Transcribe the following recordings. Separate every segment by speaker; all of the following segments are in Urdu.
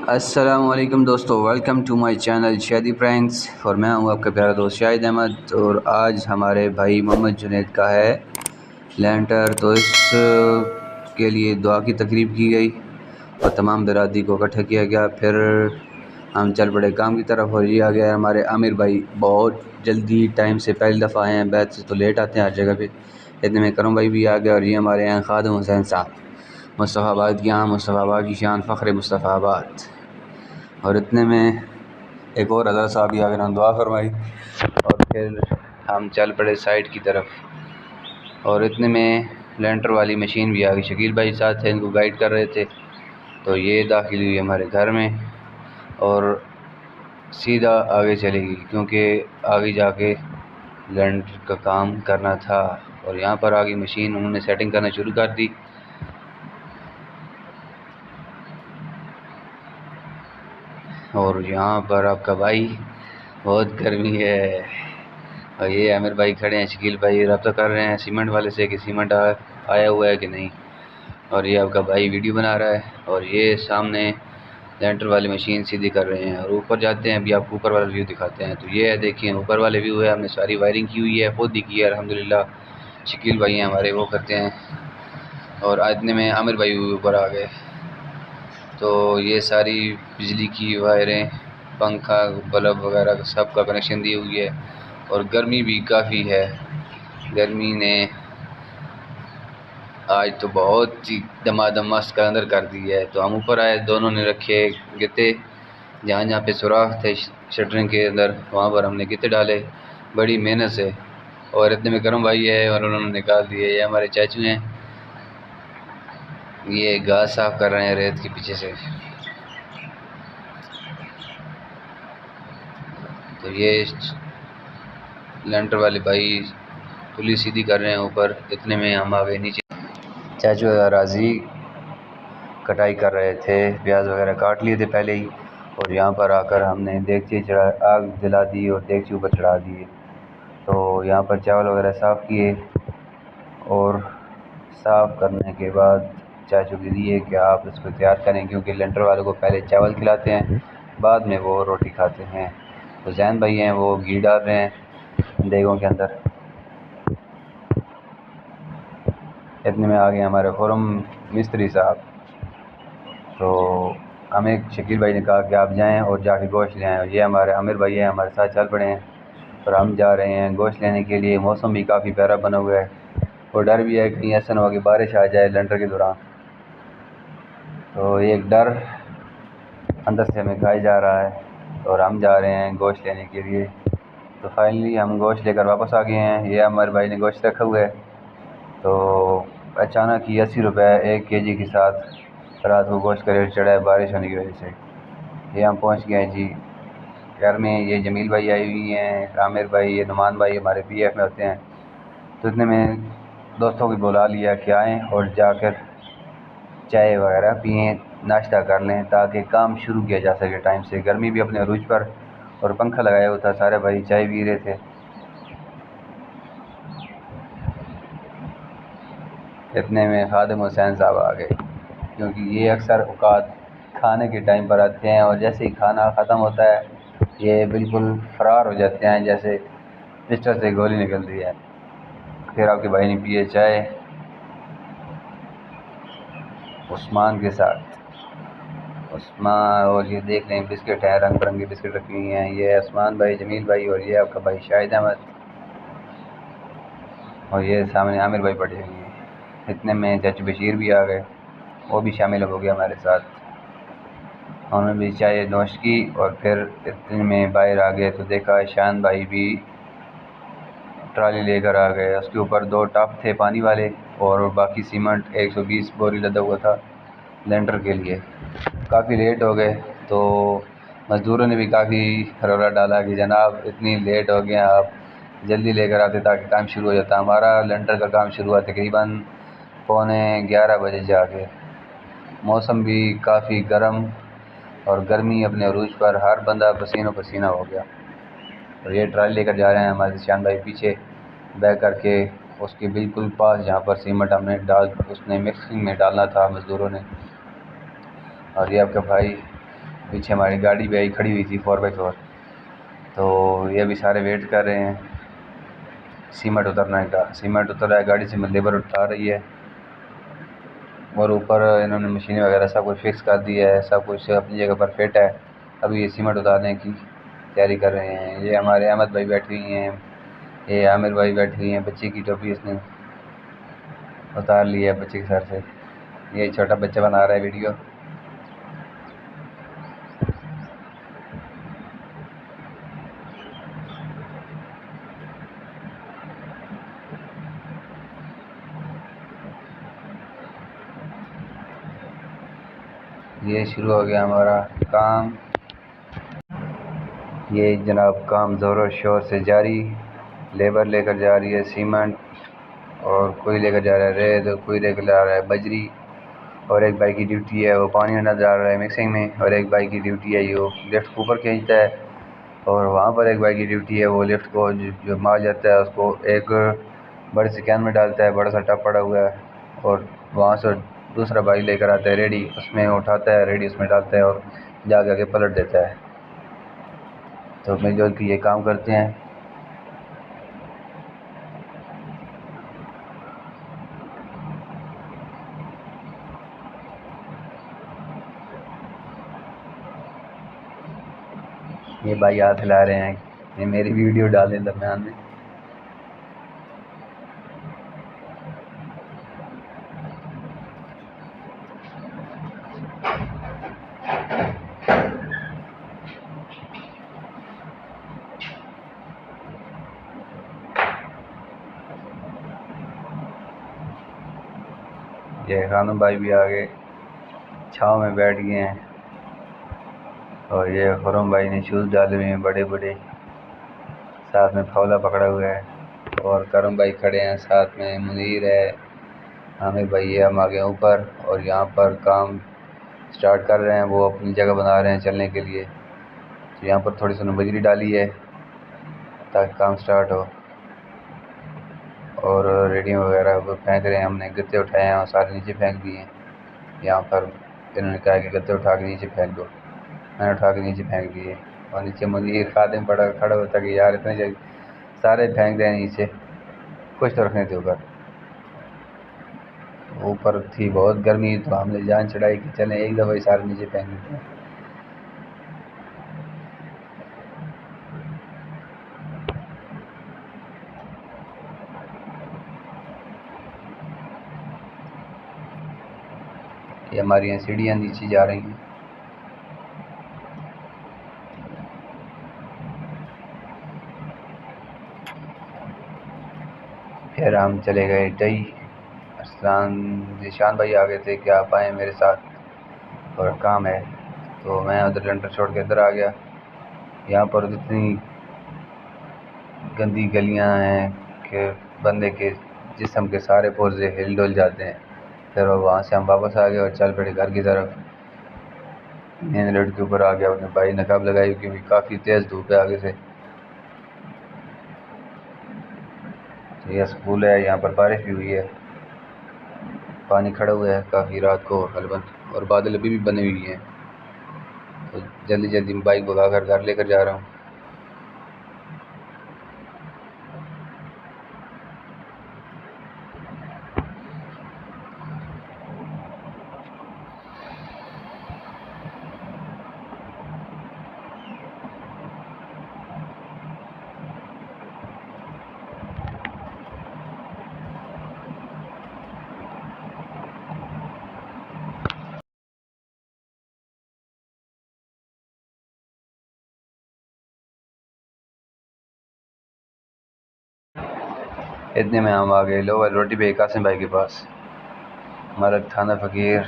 Speaker 1: السلام علیکم دوستو، ویلکم ٹو مائی چینل شادی پرینکس، اور میں ہوں آپ کا پیارا دوست شاہد احمد۔ اور آج ہمارے بھائی محمد جنید کا ہے لینٹر، تو اس کے لیے دعا کی تقریب کی گئی اور تمام برادری کو اکٹھا کیا گیا۔ پھر ہم چل پڑے کام کی طرف، اور یہ آ گیا ہمارے عامر بھائی، بہت جلدی ٹائم سے پہلی دفعہ آئے ہیں، بیت سے تو لیٹ آتے ہیں ہر جگہ پہ۔ اتنے میں کرم بھائی بھی آ گیا، اور یہ ہمارے ہیں خادم حسین صاحب، مصطفیٰ آباد کی عام، مصطفیٰ آباد کی شان، فخر مصطفیٰ آباد۔ اور اتنے میں ایک اور حضرت صاحب بھی آ گئے، دعا فرمائی، اور پھر ہم چل پڑے سائٹ کی طرف۔ اور اتنے میں لینٹر والی مشین بھی آ گئی، شکیل بھائی ساتھ تھے، ان کو گائیڈ کر رہے تھے۔ تو یہ داخل ہوئی ہمارے گھر میں اور سیدھا آگے چلے گی، کیونکہ آگے جا کے لینٹر کا کام کرنا تھا۔ اور یہاں پر آگے مشین انہوں نے سیٹنگ کرنا شروع کر دی۔ اور یہاں پر آپ کا بھائی، بہت گرمی ہے، اور یہ عامر بھائی کھڑے ہیں، شکیل بھائی رابطہ کر رہے ہیں سیمنٹ والے سے کہ سیمنٹ آیا ہوا ہے کہ نہیں، اور یہ آپ کا بھائی ویڈیو بنا رہا ہے، اور یہ سامنے لینٹر والی مشین سیدھی کر رہے ہیں۔ اور اوپر جاتے ہیں، ابھی آپ کو اوپر والا ویو دکھاتے ہیں۔ تو یہ دیکھیں اوپر والے ویو ہے، ہم نے ساری وائرنگ کی ہوئی ہے، خود ہی کی ہے الحمدللہ۔ شکیل بھائی ہیں ہمارے، وہ کرتے ہیں۔ اور اتنے میں عامر بھائی اوپر آ گئے، تو یہ ساری بجلی کی وائریں، پنکھا، بلب وغیرہ سب کا کنیکشن دی ہوئی ہے۔ اور گرمی بھی کافی ہے، گرمی نے آج تو بہت ہی دمادم مست کا اندر کر دی ہے۔ تو ہم اوپر آئے، دونوں نے رکھے گتے، جہاں جہاں پہ سوراخ تھے شٹرنگ کے اندر، وہاں پر ہم نے گتے ڈالے بڑی محنت سے۔ اور اتنے میں کرم بھائی ہے اور انہوں نے نکال دیے۔ یہ ہمارے چاچو ہیں، یہ گھاس صاف کر رہے ہیں ریت کے پیچھے سے۔ تو یہ لینٹر والے بھائی پلی سیدھی کر رہے ہیں اوپر۔ اتنے میں ہم آ گئے نیچے، چاچو راضی کٹائی کر رہے تھے، پیاز وغیرہ کاٹ لیے تھے پہلے ہی۔ اور یہاں پر آ کر ہم نے دیگچی آگ جلا دی اور دیگچی اوپر چڑھا دیے۔ تو یہاں پر چاول وغیرہ صاف کیے، اور صاف کرنے کے بعد چاچو کے دیے کہ آپ اس کو تیار کریں، کیونکہ لینٹر والوں کو پہلے چاول کھلاتے ہیں، بعد میں وہ روٹی کھاتے ہیں۔ تو زین بھائی ہیں، وہ گھی ڈال رہے ہیں دیگوں کے اندر۔ اتنے میں آ گئے ہمارے خرم مستری صاحب، تو ہمیں شکیل بھائی نے کہا کہ آپ جائیں اور جا کے گوشت لے آئیں۔ اور یہ ہمارے عامر بھائی ہیں، ہمارے ساتھ چل پڑے ہیں، اور ہم جا رہے ہیں گوشت لینے کے لیے۔ موسم بھی کافی پیارا بنا ہوا ہے، اور ڈر بھی ہے کہیں ایسا نہ ہو کہ بارش آ جائے لینٹر کے دوران۔ تو ایک ڈر اندر سے ہمیں کھایا جا رہا ہے، اور ہم جا رہے ہیں گوشت لینے کے لیے۔ تو فائنلی ہم گوشت لے کر واپس آ گئے ہیں۔ یہ ہمارے بھائی نے گوشت رکھا ہوا ہے، تو اچانک ہی 80 روپے 1 kg کے ساتھ رات کو گوشت کا ریٹ چڑھا ہے بارش ہونے کی وجہ سے۔ یہ ہم پہنچ گئے ہیں جی گھر میں۔ یہ جمیل بھائی آئی ہوئی ہیں، عامر بھائی، یہ نعمان بھائی ہمارے پی ایف میں ہوتے ہیں۔ تو اتنے میں دوستوں کو بلا لیا کہ آئیں اور جا کر چائے وغیرہ پئیں، ناشتہ کر لیں، تاکہ کام شروع کیا جا سکے ٹائم سے۔ گرمی بھی اپنے عروج پر، اور پنکھا لگایا ہوا تھا، سارے بھائی چائے پی رہے تھے۔ اتنے میں خادم حسین صاحب آ گئے، کیونکہ یہ اکثر اوقات کھانے کے ٹائم پر آتے ہیں، اور جیسے ہی کھانا ختم ہوتا ہے یہ بالکل فرار ہو جاتے ہیں، جیسے پسٹل سے گولی نکل رہی ہے۔ پھر آپ کے بھائی نے پیے چائے عثمان کے ساتھ، عثمان، اور یہ دیکھ لیں بسکٹ ہیں، رنگ برنگی بسکٹ رکھی ہوئی ہیں۔ یہ عثمان بھائی، جمیل بھائی، اور یہ آپ کا بھائی شاہد احمد، اور یہ سامنے عامر بھائی بیٹھے ہوئے ہیں۔ اتنے میں چچو بشیر بھی آ گئے، وہ بھی شامل ہو گیا ہمارے ساتھ، انہوں نے بھی چائے نوش کی۔ اور پھر اتنے میں باہر آ گئے، تو دیکھا شان بھائی بھی ٹرالی لے کر آ گئے، اس کے اوپر 2 ٹپ تھے پانی والے، اور باقی سیمنٹ 120 بوری لدا ہوا تھا لینٹر کے لیے۔ کافی لیٹ ہو گئے، تو مزدوروں نے بھی کافی رولا ڈالا کہ جناب اتنی لیٹ ہو گئے، آپ جلدی لے کر آتے تاکہ کام شروع ہو جاتا۔ ہمارا لینٹر کا کام شروع ہوا تقریباً 11:15 بجے جا کے۔ موسم بھی کافی گرم، اور گرمی اپنے عروج پر، ہر بندہ پسینہ پسینہ ہو گیا۔ اور یہ ٹرالی لے کر جا رہے ہیں ہمارے شان بھائی پیچھے بیک کر کے، اس کے بالکل پاس جہاں پر سیمنٹ ہم نے اس نے مکسنگ میں ڈالنا تھا مزدوروں نے۔ اور یہ آپ کا بھائی پیچھے ہماری گاڑی بھی آئی کھڑی ہوئی تھی 4x4. تو یہ ابھی سارے ویٹ کر رہے ہیں سیمنٹ اترنے کا. سیمنٹ اتر رہا ہے, گاڑی سے لیبر اٹھا رہی ہے, اور اوپر انہوں نے مشینیں وغیرہ سب کچھ فکس کر دیا ہے, سب کچھ اپنی جگہ پر فٹ ہے. ابھی یہ سیمنٹ اتارنے کی تیاری کر رہے ہیں. یہ ہمارے احمد بھائی بیٹھے ہوئی ہیں, یہ عامر بھائی بیٹھے ہوئی ہیں. بچے کی ٹوپی اس نے اتار لی ہے بچے کے سر سے. یہ چھوٹا بچہ بنا رہا ہے ویڈیو. یہ شروع ہو گیا ہمارا کام. یہ جناب کام زور و شور سے جاری. لیبر لے کر جا رہی ہے سیمنٹ, اور کوئی لے کر جا رہا ہے ریت, اور کوئی لے کر جا رہا ہے بجری, اور ایک بھائی کی ڈیوٹی ہے وہ پانی میں ڈال رہا ہے مکسنگ میں, اور ایک بھائی کی ڈیوٹی ہے وہ لفٹ کو اوپر کھینچتا ہے, اور وہاں پر ایک بھائی کی ڈیوٹی ہے وہ لفٹ کو جو مال جاتا ہے اس کو ایک بڑے سے کین میں ڈالتا ہے, بڑا سا ٹب پڑا ہوا ہے, اور وہاں سے دوسرا بھائی لے کر آتا ہے ریڈی, اس میں اٹھاتا ہے ریڈی اس میں ڈالتا ہے اور جا کے پلٹ دیتا ہے. تو مل جل کے یہ کام کرتے ہیں. یہ بھائی ہاتھ ہلا رہے ہیں, یہ میری ویڈیو ڈالیں درمیان میں. یہ خانم بھائی بھی آگے چھاؤں میں بیٹھ گئے ہیں, اور یہ خرم بھائی نے شوز ڈالے ہوئے ہیں بڑے بڑے, ساتھ میں پھولا پکڑا ہوا ہے, اور کرم بھائی کھڑے ہیں ساتھ میں, منیر ہے, عامر بھائی ہے, ہم آگے اوپر, اور یہاں پر کام سٹارٹ کر رہے ہیں. وہ اپنی جگہ بنا رہے ہیں چلنے کے لیے. تو یہاں پر تھوڑی سی بجری ڈالی ہے تاکہ کام سٹارٹ ہو, اور ریڈیو وغیرہ پھینک رہے ہیں. ہم نے گتے اٹھائے ہیں اور سارے نیچے پھینک دیے ہیں. یہاں پر انہوں نے کہا کہ گتے اٹھا کے نیچے پھینک دو, میں نے اٹھا کے نیچے پھینک دیے, اور نیچے منیر خادم کھڑا ہوتا کہ یار اتنے سارے پھینک دیں نیچے, کچھ تو رکھنے تھے اوپر. اوپر تھی بہت گرمی, تو ہم نے جان چڑھائی کہ چلیں ایک دفعہ سارے نیچے پھینک دیتے ہیں. یہ ہماری یہاں سیڑھیاں نیچے جا رہی ہیں. پھر ہم چلے گئے ڈئی. ذیشان بھائی آ گئے تھے کہ آپ آئیں میرے ساتھ اور کام ہے, تو میں ادھر لنٹر چھوڑ کے ادھر آ گیا. یہاں پر اتنی گندی گلیاں ہیں کہ بندے کے جسم کے سارے پرزے ہل ڈل جاتے ہیں. پھر وہاں سے ہم واپس آ گئے اور چل پڑے گھر کی طرف. مین روڈ کے اوپر آ گیا, اپنے بھائی نقاب لگائی کیونکہ کافی تیز دھوپ ہے آگے سے. یہ اسکول ہے, یہاں پر بارش بھی ہوئی ہے, پانی کھڑا ہوا ہے کافی رات کو غالباً, اور بادل ابھی بھی بنے ہوئی ہیں. تو جلدی جلدی بائک بھگا کر گھر لے کر جا رہا ہوں. اتنے میں ہم آ گئے لو روٹی پہ قاسم بھائی کے پاس. ہمارا تھانہ فقیر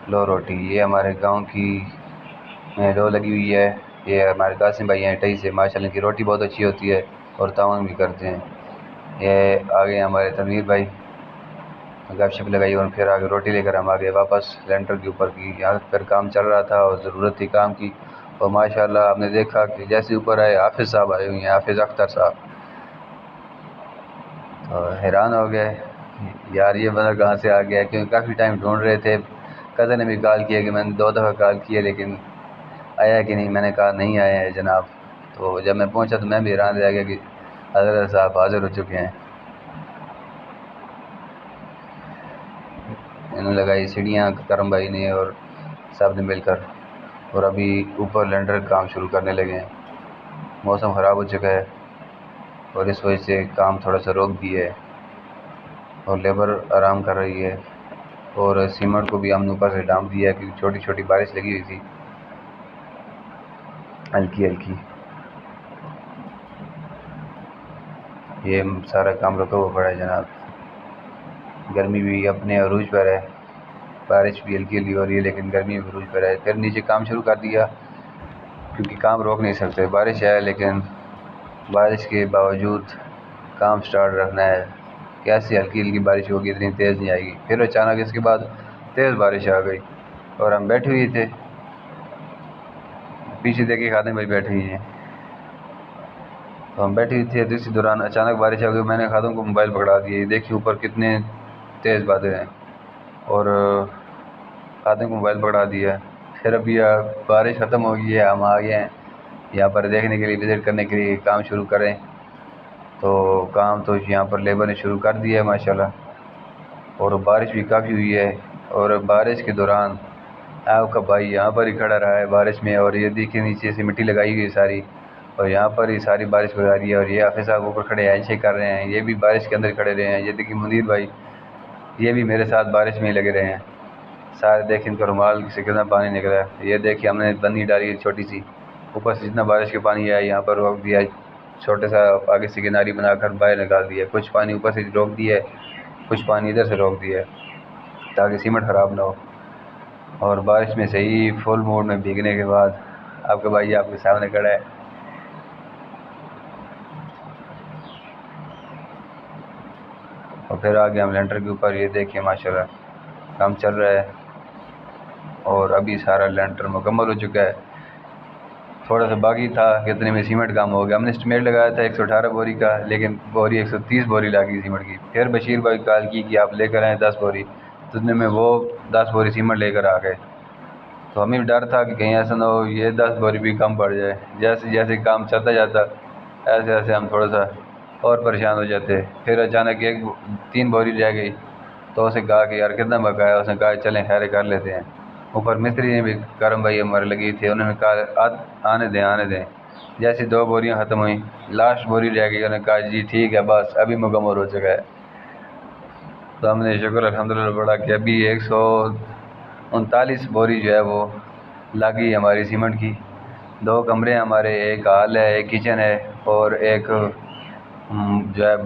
Speaker 1: لو روٹی, یہ ہمارے گاؤں کی لو لگی ہوئی ہے. یہ ہمارے قاسم بھائی ہیں ٹئی سے, ماشاء اللہ کی روٹی بہت اچھی ہوتی ہے اور تعاون بھی کرتے ہیں. یہ آگے ہمارے تنویر بھائی گپ شپ لگائی, اور پھر آگے روٹی لے کر ہم آگے واپس لینٹر کے اوپر کی. یہاں پر کام چل رہا تھا اور ضرورت تھی کام کی, اور ماشاء اللہ آپ نے دیکھا کہ جیسے اوپر آئے حافظ صاحب آئے ہوئے ہیں, حافظ اختر صاحب. حیران ہو گئے یار یہ بندہ کہاں سے آ گیا, کیونکہ کافی ٹائم ڈھونڈ رہے تھے. کزن نے بھی کال کیا کہ میں نے 2 دفعہ کال کی ہے لیکن آیا کہ نہیں؟ میں نے کہا نہیں آیا ہے جناب۔ تو جب میں پہنچا تو میں بھی حیران رہ گیا کہ حضرت صاحب حاضر ہو چکے ہیں۔ انہوں نے لگائی سیڑھیاں کرم بھائی نے اور سب نے مل کر، اور ابھی اوپر لینڈر کام شروع کرنے لگے ہیں۔ موسم خراب ہو چکا ہے اور اس وجہ سے کام تھوڑا سا روک دیا ہے اور لیبر آرام کر رہی ہے، اور سیمنٹ کو بھی ہم نے اوپر سے ڈانپ دیا ہے کیونکہ چھوٹی چھوٹی بارش لگی ہوئی تھی، ہلکی ہلکی۔ یہ سارا کام رکا ہوا پڑا ہے جناب۔ گرمی بھی اپنے عروج پر ہے، بارش بھی ہلکی ہلکی ہو رہی ہے لیکن گرمی بھی عروج پر ہے۔ پھر نیچے کام شروع کر دیا کیونکہ کام روک نہیں سکتے، بارش ہے لیکن بارش کے باوجود کام سٹارٹ رکھنا ہے۔ کیسی ہلکی ہلکی بارش ہوگی، اتنی تیز نہیں آئے گی۔ پھر اچانک اس کے بعد تیز بارش آ گئی اور ہم بیٹھے ہوئے تھے، پیچھے دیکھے خادم بھائی بیٹھے ہوئے ہیں، تو ہم بیٹھے ہوئے تھے تو اسی دوران اچانک بارش آ گئی۔ میں نے خادم کو موبائل پکڑا دیا، یہ دیکھیے اوپر کتنے تیز بادل ہیں، اور خادم کو موبائل پکڑا دیا۔ پھر ابھی بارش ختم ہو گئی ہے، ہم آ گئے ہیں یہاں پر دیکھنے کے لیے، وزٹ کرنے کے لیے کام شروع کریں۔ تو کام تو یہاں پر لیبر نے شروع کر دیا ہے ماشاءاللہ، اور بارش بھی کافی ہوئی ہے۔ اور بارش کے دوران آپ کا بھائی یہاں پر ہی کھڑا رہا ہے بارش میں، اور یہ دیکھیے نیچے سے مٹی لگائی ہوئی ہے ساری، اور یہاں پر ہی ساری بارش ہو رہی ہے، اور یہ حافظ صاحب اوپر کھڑے ایسے کر رہے ہیں، یہ بھی بارش کے اندر کھڑے رہے ہیں۔ یہ دیکھیے منیر بھائی، یہ بھی میرے ساتھ بارش میں ہی لگے رہے ہیں سارے، دیکھیں ان کا رومال سے کتنا پانی نکلا ہے۔ یہ دیکھیے ہم نے بنی ڈالی ہے چھوٹی سی، اوپر سے جتنا بارش کا پانی ہے یہاں پر روک دیا، چھوٹے سا آگے سے کناری بنا کر باہر نکال دیا، کچھ پانی اوپر سے روک دیا ہے، کچھ پانی ادھر سے روک دیا ہے تاکہ سیمنٹ خراب نہ ہو۔ اور بارش میں صحیح فل موڈ میں بھیگنے کے بعد آپ کا بھائی آپ کے سامنے کھڑا ہے۔ اور پھر آگے ہم لینٹر کے اوپر، یہ دیکھیں ماشاءاللہ کام چل رہا ہے، اور ابھی سارا لینٹر مکمل ہو چکا ہے۔ تھوڑا سا باقی تھا کہ اتنے میں سیمنٹ کام ہو گیا۔ ہم نے اسٹیمیٹ لگایا تھا 118 بوری کا، لیکن بوری 130 بوری لگی سیمنٹ کی۔ پھر بشیر بھائی کال کی کہ آپ لے کر آئیں 10 بوری، تو اتنے میں وہ 10 بوری سیمنٹ لے کر آ گئے۔ تو ہمیں بھی ڈر تھا کہ کہیں ایسا نہ ہو یہ 10 بوری بھی کم پڑ جائے۔ جیسے جیسے کام چلتا جاتا ایسے ایسے ہم تھوڑا سا اور پریشان ہو جاتے۔ پھر اچانک 3 بوری رہ گئی، تو اسے کہا کہ یار کتنا بقایا؟ اس نے کہا چلیں خیر کر لیتے ہیں۔ اوپر مستری نے بھی، کرم بھائی ہمارے لگی تھے، انہوں نے کہا آنے دیں۔ جیسے 2 بوریاں ختم ہوئیں، لاسٹ بوری رہ گئی، انہوں نے کہا جی ٹھیک ہے بس ابھی مکمل ہو چکا ہے۔ تو ہم نے شکر الحمدللہ پڑھا کہ ابھی 139 بوری جو ہے وہ لگی ہماری سیمنٹ کی۔ 2 کمرے ہیں ہمارے، ایک ہال ہے، ایک کچن ہے، اور ایک جو ہے